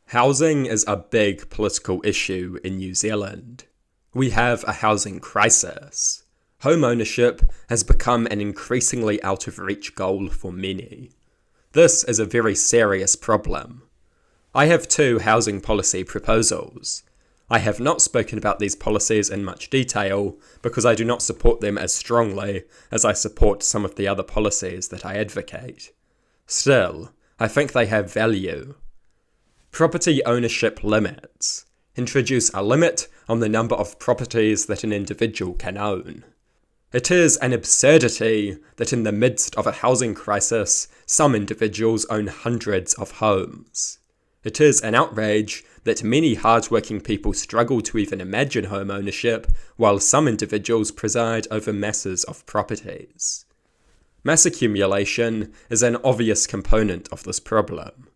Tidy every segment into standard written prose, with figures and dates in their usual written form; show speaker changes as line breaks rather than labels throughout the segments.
Housing is a big political issue in New Zealand. We have a housing crisis. Home ownership has become an increasingly out-of-reach goal for many. This is a very serious problem. I have two housing policy proposals. I have not spoken about these policies in much detail because I do not support them as strongly as I support some of the other policies that I advocate. Still, I think they have value. Property ownership limits. Introduce a limit on the number of properties that an individual can own. It is an absurdity that in the midst of a housing crisis, some individuals own hundreds of homes. It is an outrage that many hard-working people struggle to even imagine home ownership, while some individuals preside over masses of properties. Mass accumulation is an obvious component of this problem.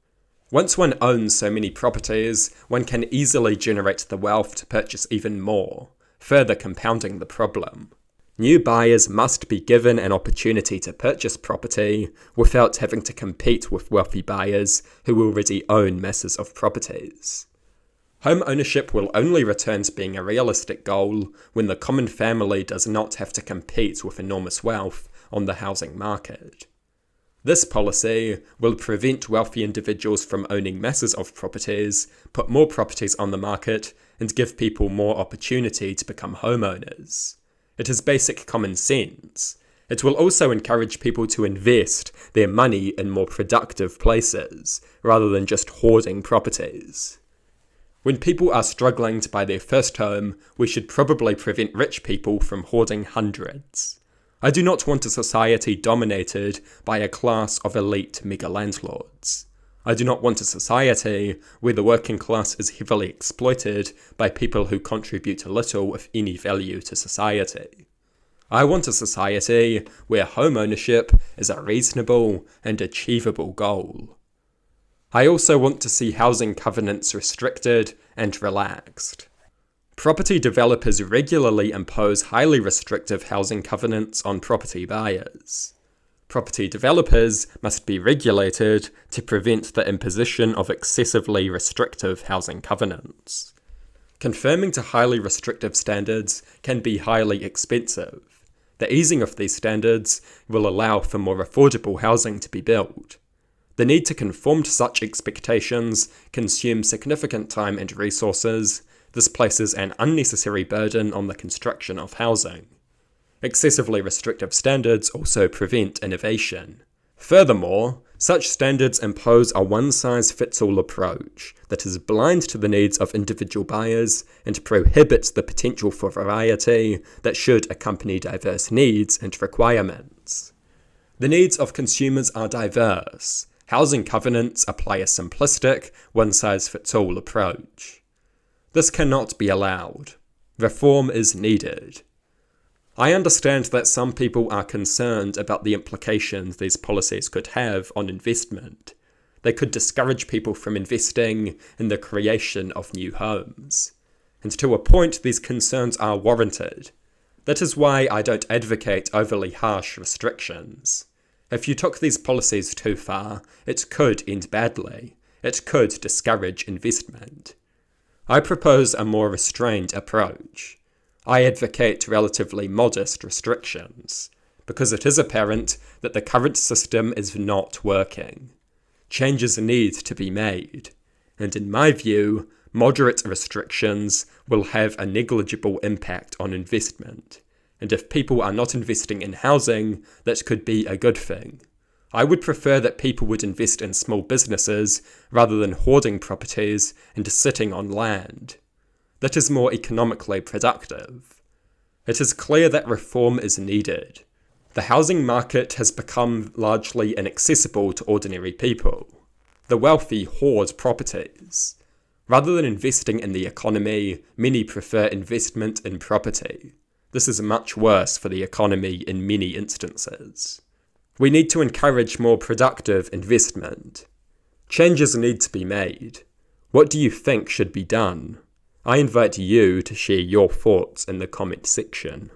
Once one owns so many properties, one can easily generate the wealth to purchase even more, further compounding the problem. New buyers must be given an opportunity to purchase property without having to compete with wealthy buyers who already own masses of properties. Home ownership will only return to being a realistic goal when the common family does not have to compete with enormous wealth on the housing market. This policy will prevent wealthy individuals from owning masses of properties, put more properties on the market, and give people more opportunity to become homeowners. It is basic common sense. It will also encourage people to invest their money in more productive places, rather than just hoarding properties. When people are struggling to buy their first home, we should probably prevent rich people from hoarding hundreds. I do not want a society dominated by a class of elite mega landlords. I do not want a society where the working class is heavily exploited by people who contribute little if any value to society. I want a society where home ownership is a reasonable and achievable goal. I also want to see housing covenants restricted and relaxed. Property developers regularly impose highly restrictive housing covenants on property buyers. Property developers must be regulated to prevent the imposition of excessively restrictive housing covenants. Conforming to highly restrictive standards can be highly expensive. The easing of these standards will allow for more affordable housing to be built. The need to conform to such expectations consumes significant time and resources. This places an unnecessary burden on the construction of housing. Excessively restrictive standards also prevent innovation. Furthermore, such standards impose a one-size-fits-all approach that is blind to the needs of individual buyers and prohibits the potential for variety that should accompany diverse needs and requirements. The needs of consumers are diverse. Housing covenants apply a simplistic, one-size-fits-all approach. This cannot be allowed. Reform is needed. I understand that some people are concerned about the implications these policies could have on investment. They could discourage people from investing in the creation of new homes. And to a point, these concerns are warranted. That is why I don't advocate overly harsh restrictions. If you took these policies too far, it could end badly. It could discourage investment. I propose a more restrained approach. I advocate relatively modest restrictions, because it is apparent that the current system is not working. Changes need to be made, and in my view, moderate restrictions will have a negligible impact on investment, and if people are not investing in housing, that could be a good thing. I would prefer that people would invest in small businesses rather than hoarding properties and sitting on land. That is more economically productive. It is clear that reform is needed. The housing market has become largely inaccessible to ordinary people. The wealthy hoard properties. Rather than investing in the economy, many prefer investment in property. This is much worse for the economy in many instances. We need to encourage more productive investment. Changes need to be made. What do you think should be done? I invite you to share your thoughts in the comment section.